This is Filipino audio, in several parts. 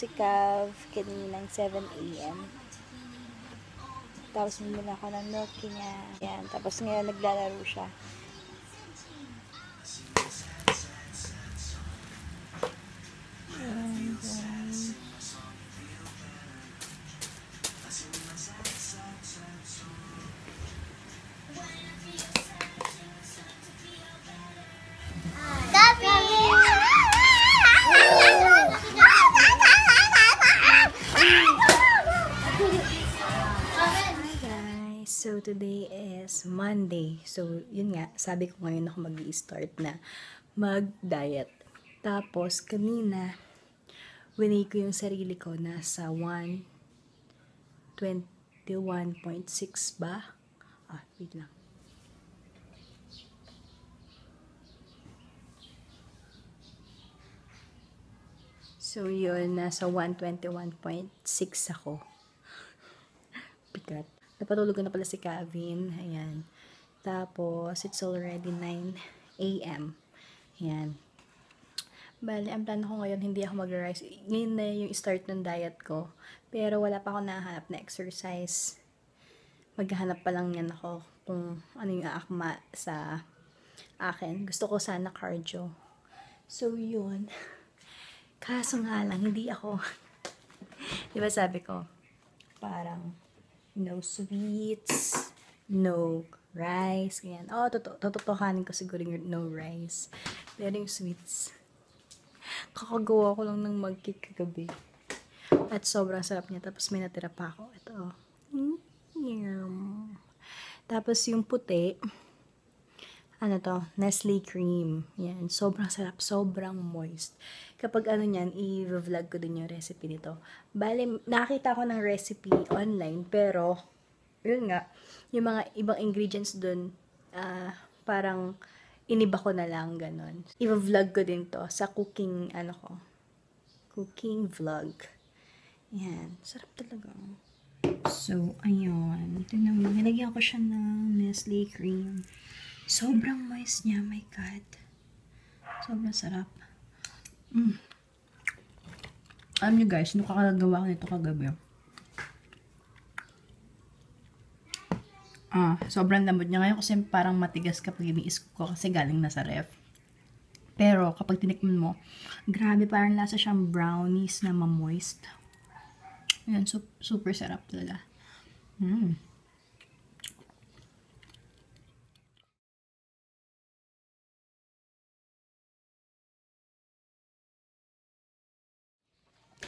si Cav kaninang 7 AM. Tapos bumili ako ng milk niya. Yan. Tapos ngayon naglalaro siya. So, today is Monday. So, yun nga, sabi ko ngayon ako mag-i-start na mag-diet. Tapos, kanina, winay ko yung sarili ko na sa 121.6 ba? Wait lang. So, yun, nasa 121.6 ako. Pikat. Napatulog na pala si Kevin. Ayan. Tapos, it's already 9 AM. Ayan. Bali, ang plano ko ngayon, hindi ako mag-rise. Ngayon na yung start ng diet ko. Pero wala pa ako nahanap na exercise. Maghahanap pa lang yan ako kung ano yung aakma sa akin. Gusto ko sana cardio. So, yun. Kaso nga lang, hindi ako. Diba sabi ko, parang, no sweets, no rice, ganyan. Tototohanin ko siguro yung no rice. Pero yung sweets, kakagawa ko lang ng mag-cake kagabi. At sobrang sarap niya. Tapos may natira pa ako. Ito. Tapos yung puti, Nestle cream. Yan. Sobrang sarap. Sobrang moist. Kapag niyan, i-vlog ko din yung recipe nito. Bale, nakita ko ng recipe online, pero, yun nga, yung mga ibang ingredients dun, parang, iniba ko na lang, ganon. I-vlog ko din to sa cooking, cooking vlog. Yan. Sarap talaga. So, ayun. Tingnan mo, nilagyan ko siya ng Nestle cream. Sobrang moist niya, my God. Sobrang sarap. Alam niyo guys, nung kakagawa ko nito kagabi. Sobrang lambot niya ngayon kasi parang matigas kapag ini-scoop ko kasi galing na sa ref. Pero kapag tinikman mo, grabe, parang lasa siyang brownies na ma-moist. Ayan, super sarap talaga.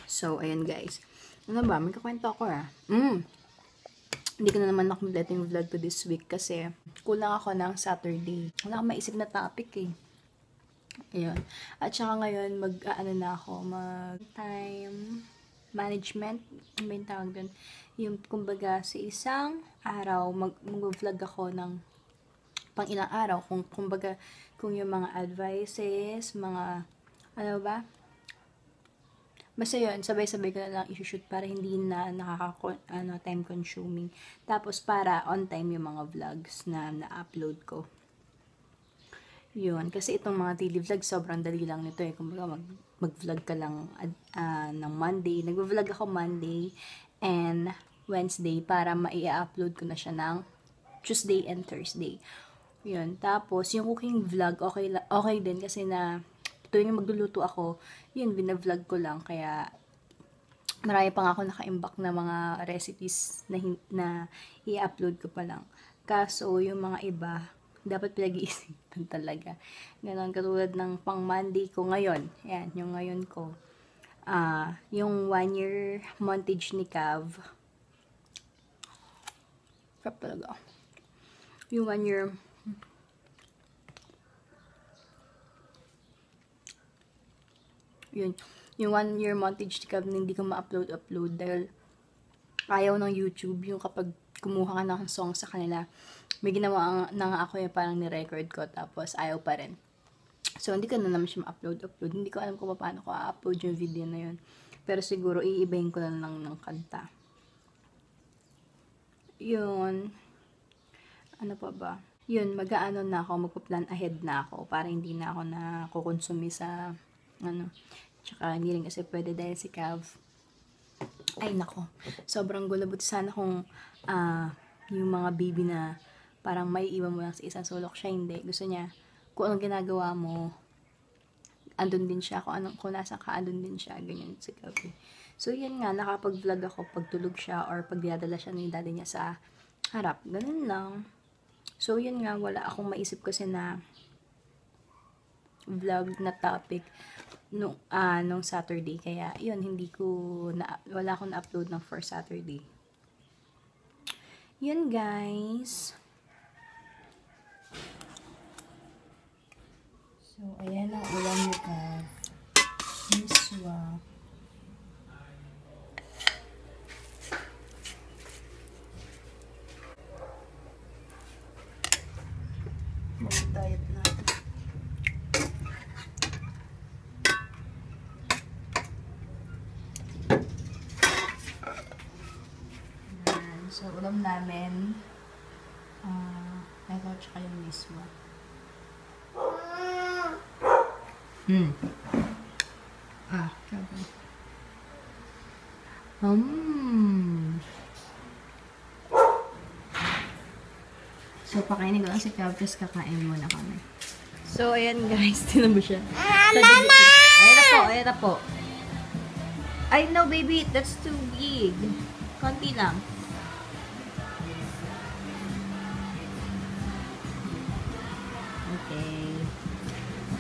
So, ayan guys. Ano ba? May kakwento ako Hindi ko na naman nakumpleto yung vlog ko this week kasi kulang ako ng Saturday. Wala akong maisip na topic Ayun. At saka ngayon, mag-time management. Ano ba yung tawag dun? Yung, kumbaga, sa isang araw, mag-vlog ako ng pang ilang araw. Kumbaga, kung yung mga advices, mga, basta yun, sabay-sabay ko na lang i-shoot para hindi na time consuming. Tapos para on time yung mga vlogs na na-upload ko. Yun, kasi itong mga daily vlogs sobrang dali lang nito Kumbaga mag-vlog ka lang ng Monday. Nag-vlog ako Monday and Wednesday para mai-upload ko na siya ng Tuesday and Thursday. Yun, tapos yung cooking vlog okay din kasi na tuwing magluluto ako, yun, binavlog ko lang. Kaya, marami pa nga ako naka-imbak na mga recipes na i-upload ko pa lang. Kaso, yung mga iba, dapat pinag-iisipan talaga. Ganon, katulad ng pang Monday ko ngayon. Yan, yung ngayon ko. Yung 1 year montage ni Cav. Crap talaga. Yung 1 year yun, yung 1 year montage ni Cav na hindi ko ma-upload dahil ayaw ng YouTube yung kapag kumuha ka ng song sa kanila, may ginawa na nga ako yung parang ni-record ko tapos ayaw pa rin. So, hindi ko na naman siya ma-upload. Hindi ko alam kung paano ko a-upload yung video na yun. Pero siguro, iibahin ko na lang ng kanta. Yun. Ano pa ba? Yun, magpa-plan ahead na ako para hindi na ako nakukonsumi sa, tsaka hindi rin kasi pwede dahil si Cav, Ay nako, sobrang gulo. Buti sana kung yung mga baby na parang may iwan mo lang sa isang sulok, siya hindi. Gusto niya, kung anong ginagawa mo, andun din siya. Kung nasa ka, andun din siya. Ganyan si Gabi. So, yun nga, nakapag-vlog ako pagtulog siya or pag dinadala siya ng daddy niya sa harap. Ganun lang. So, yun nga, wala akong maisip kasi na vlog na topic nung Saturday. Kaya, yun, wala akong na-upload ng for Saturday. Yun, guys. So, ayan ang ulam nito. Miswa. Mag-diet natin. So, ulam namin, ito, tsaka yung mismo. Okay. So, pakainin ko lang si Kev, tapos kakain muna kami. So, ayan guys, tinan mo siya. Mama! Ayan na po. I know, baby, that's too big. Konti lang. Okay.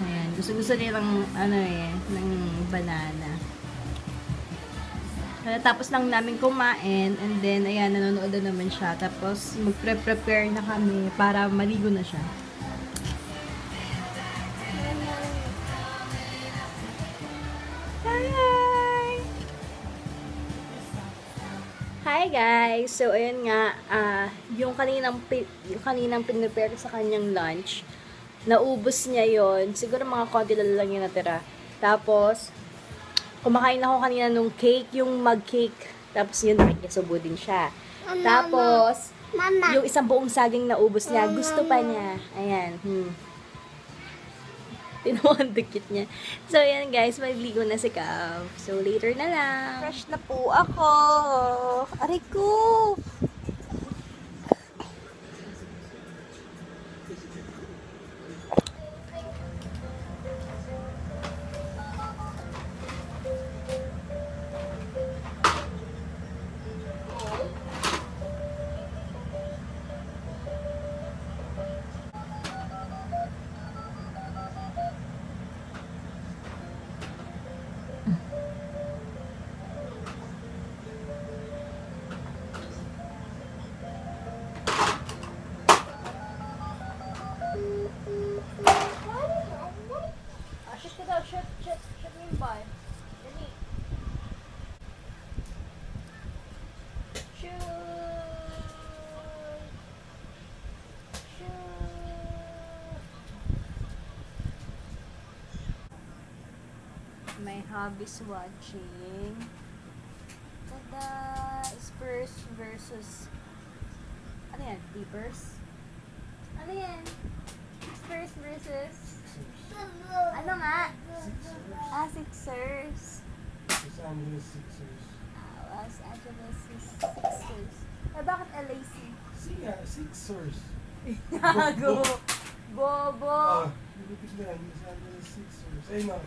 Ayan. Gusto nilang, ng banana. Tapos lang namin kumain, and then, ayan, nanonood na naman siya. Tapos, magpre-prepare na kami para maligo na siya. Hi guys! So, ayan nga, yung kaninang pinrepare sa kanyang lunch, naubos niya yon. Siguro mga konti lang yung natira. Tapos, kumakain ako kanina nung cake, yung mug cake. Tapos yun, nakikisubo din siya. Tapos, yung isang buong saging naubos niya, gusto pa niya. Ayan. Tinawan dikit niya. So, ayan guys, maliligo na si Kav. So, later na lang. Fresh na po ako. Aray ko! Shut me in by. Dali. Shoot. My hobbies watching. Tada! Spurs versus... Ano yan? Clippers? Ano yan? Spurs versus... Ano nga? Sixers. Los Angeles Sixers. Los Angeles Sixers. Bakit LAC? Sixers. Nago! Bobo! Lupit na yan. Los Angeles Sixers. Ayun na.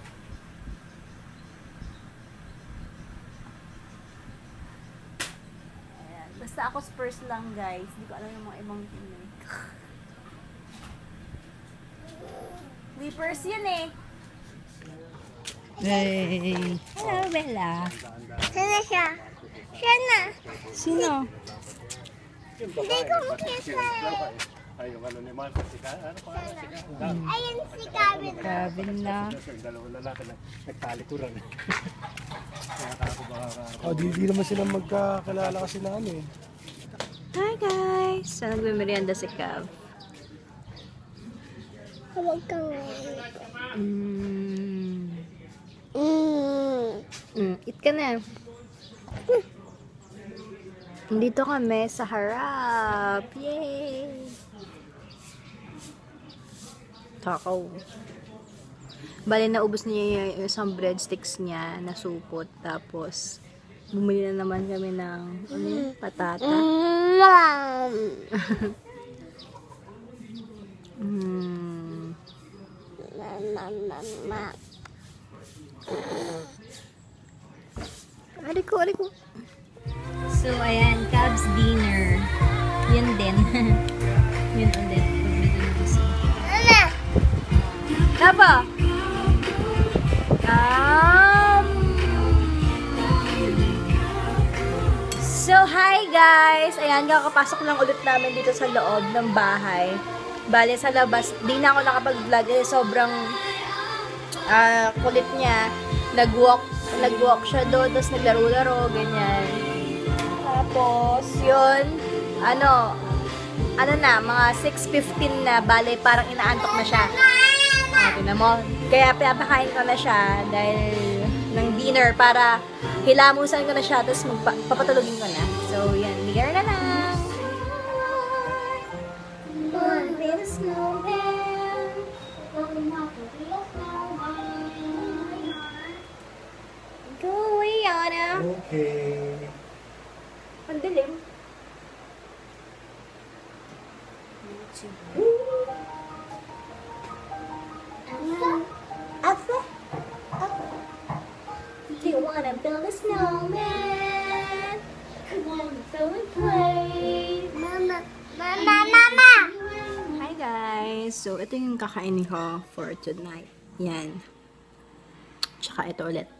Ayan. Basta ako Spurs lang guys. Hindi ko alam yung mga ibang team eh. Clippers yun eh. Hey. Hello, Bella. Sana siya. Siya na. Sino? Hindi ko makita eh. Ay, yung ano ni Marco, ano pa? Ayun si Gavin. Gavin na. Dalawang lalaki na nagtalikuran. Di naman sila magkakalala kasi na ano eh. Hi guys! So, nagmimerienda si Cav. Huwag kang Eat ka na. Dito kami sa harap. Yay! Takaw. Bale, naubos niya yung isang breadsticks niya na supot. Tapos, Bumili na naman kami ng patata. Mom. Mm. Mama. Aliko. So, ayan, Cavs dinner. Yun din. Yun ulit. Pagbili ng gising. Mama. Tapa! So, hi guys! Ayan, kakapasok lang ulit namin dito sa loob ng bahay. Bale, sa labas, di na ako nakapag-vlog. Sobrang kulit niya. Nag-walk siya doon, tapos naglaro-laro, ganyan. Tapos, yun, mga 6:15 na, bale, parang inaantok na siya. Tignan mo. Kaya pinapakain ko na siya dahil ng dinner para hilamusan ko na siya, tapos papatulogin ko na. So, yan, bigyan na lang. Go away, Yana. Okay. Ang dilim. Alpha? Do you wanna build a snowman? You wanna go and play? Mama. Hi guys! So, ito yung kakainin ko for tonight. Yan. Tsaka ito ulit.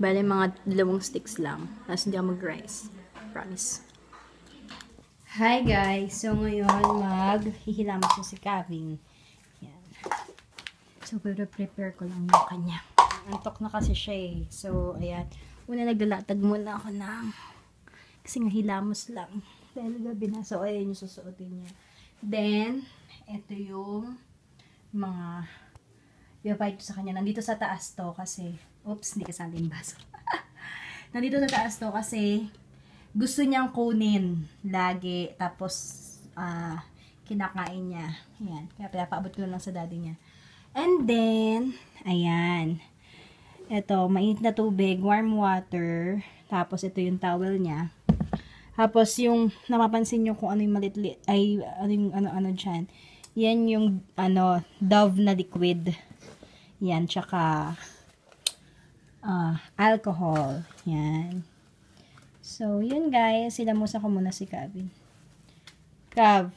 Bale, mga 2 sticks lang. Tapos hindi ako mag-rice. Promise. Hi guys! So, ngayon maghihilamos ko si Kevin. Yan. So, prepare ko lang yung kanya. Antok na kasi siya eh. So, ayan. Una naglalatag muna ako ng kasi nga hilamos lang. Dahil gabi na. So, ayan yung susuotin niya. Then, ito yung mga i-provide ko sa kanya. Nandito sa taas to kasi oops, hindi kasali yung baso. Nandito sa taas to kasi gusto niyang kunin lagi. Tapos, kinakain niya. Ayan. Kaya pinapaabot ko lang sa daddy niya. And then, ayan. Ito, mainit na tubig, warm water. Tapos, ito yung towel niya. Tapos, yung napapansin nyo kung ano yung malitlit, ay, ano dyan. Yan yung, Dove na liquid. Yan, tsaka, alcohol. Yan. So, yun guys. Silamusan ko muna si Kevin. Kev.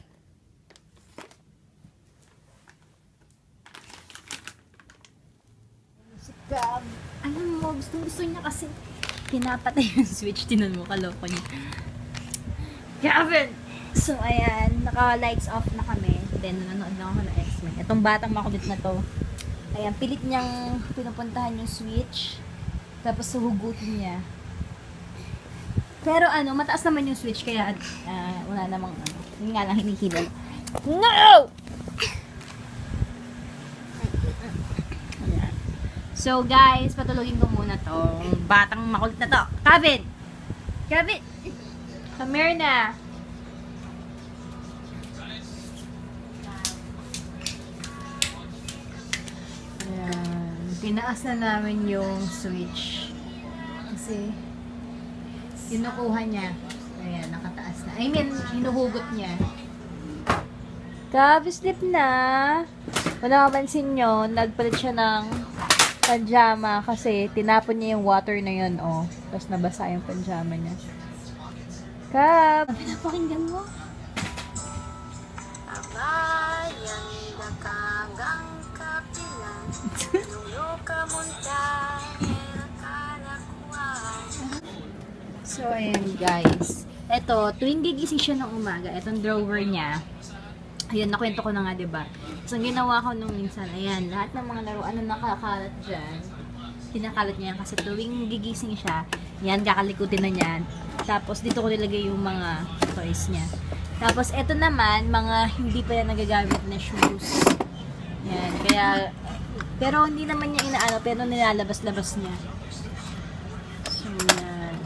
Si Kev. Alam mo, gusto niya kasi pinapatay yung switch. Tinan mo, kaloko niya. Kevin! So, ayan. Naka-lights off na kami. Then, nanonood lang ako ng X-Men. Itong batang makulit na to. Ayan, pilit niyang pinupuntahan yung switch. Tapos, suhugutin niya. Pero, mataas naman yung switch. Kaya, wala namang, yun nga lang, hinihila. No! Ayan. So, guys, patulogin ko muna tong batang makulit na to. Kevin! Kevin! Come here na. Ayan. Tinaas na namin yung switch. Kasi, kinukuha niya. Ayan, nakataas na. I mean, hinuhugot niya. Gabi, sleep na. Kung nakapansin nyo, nagpalit siya ng pajama kasi tinapon niya yung water na yun, oh. Tapos nabasa yung pajama niya. Kap! Pinapakinggan mo? Abayan nakagang kapilan Nulo ka muntay Kanakuan. So, ayan guys. Ito, tuwing gigising siya ng umaga, itong drawer niya, ayun, nakwento ko na nga, diba? So, ang ginawa ko nung minsan, ayan, lahat ng mga laruan na nakakalat dyan, kinakalat niya yan kasi tuwing gigising siya, yan, kakalikutin na niyan. Tapos, dito ko nilagay yung mga toys niya. Tapos, eto naman, mga hindi pa yan nagagamit na shoes. Yan, kaya, pero hindi naman niya inaano, pero nilalabas-labas niya. So, yan.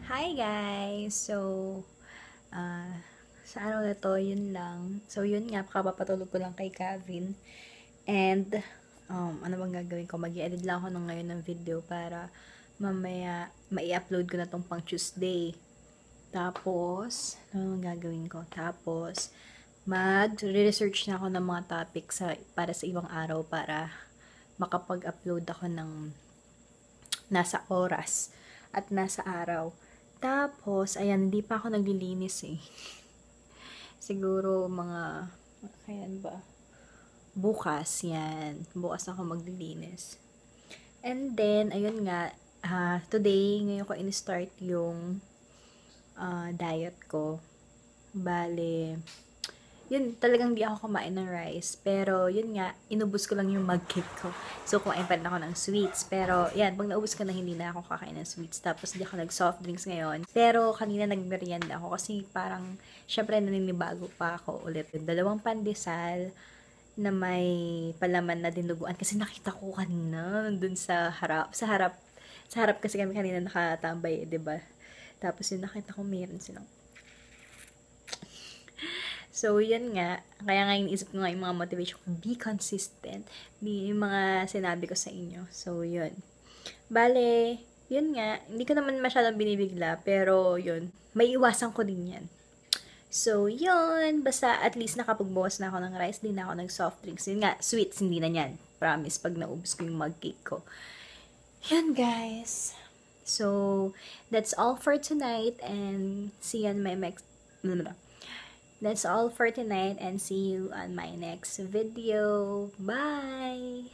Hi guys! So, sa araw na to, yun lang. So, yun nga, kapapatulog ko lang kay Kevin. And, ano bang gagawin ko? Mag-i-edit lang ako ng ngayon ng video para mamaya, mai-upload ko na tong pang Tuesday. Tapos, ano bang gagawin ko? Tapos, mag-research na ako ng mga topics para sa ibang araw para makapag-upload ako ng nasa oras at nasa araw. Tapos, ayan, hindi pa ako naglilinis eh. Siguro mga, kailan ba? Bukas, yan. Bukas ako maglilinis. And then, ayun nga, today, ngayon ko in-start yung diet ko. Bale, yun, talagang di ako kumain ng rice. Pero, yun nga, inubos ko lang yung mug cake ko. So, kumain pa rin ako ng sweets. Pero, yan, pag naubos ko na, hindi na ako kakain ng sweets. Tapos, di ako nag-soft drinks ngayon. Pero, kanina nag-merienda ako kasi parang, syempre, naninibago pa ako ulit. 2 pandesal na may palaman na dinuguan. Kasi nakita ko kanina, dun sa harap. Sa harap kasi kami kanina nakatambay, 'di ba? Tapos, yun, nakita ko meron silang. So, yan nga. Kaya nga iniisip ko nga yung mga motivation ko. Be consistent. Yung mga sinabi ko sa inyo. So, yun. Bale, yun nga. Hindi ko naman masyadong binibigla. Pero, yun. May iwasan ko din yan. So, yun. Basta, at least nakapagbawas na ako ng rice. Di na ako nag-soft drinks. Yun nga, sweets. Hindi na yan. Promise. Pag naubos ko yung mug cake ko. Yun, guys. So, that's all for tonight. And, see you on my next... That's all for tonight and see you on my next video. Bye!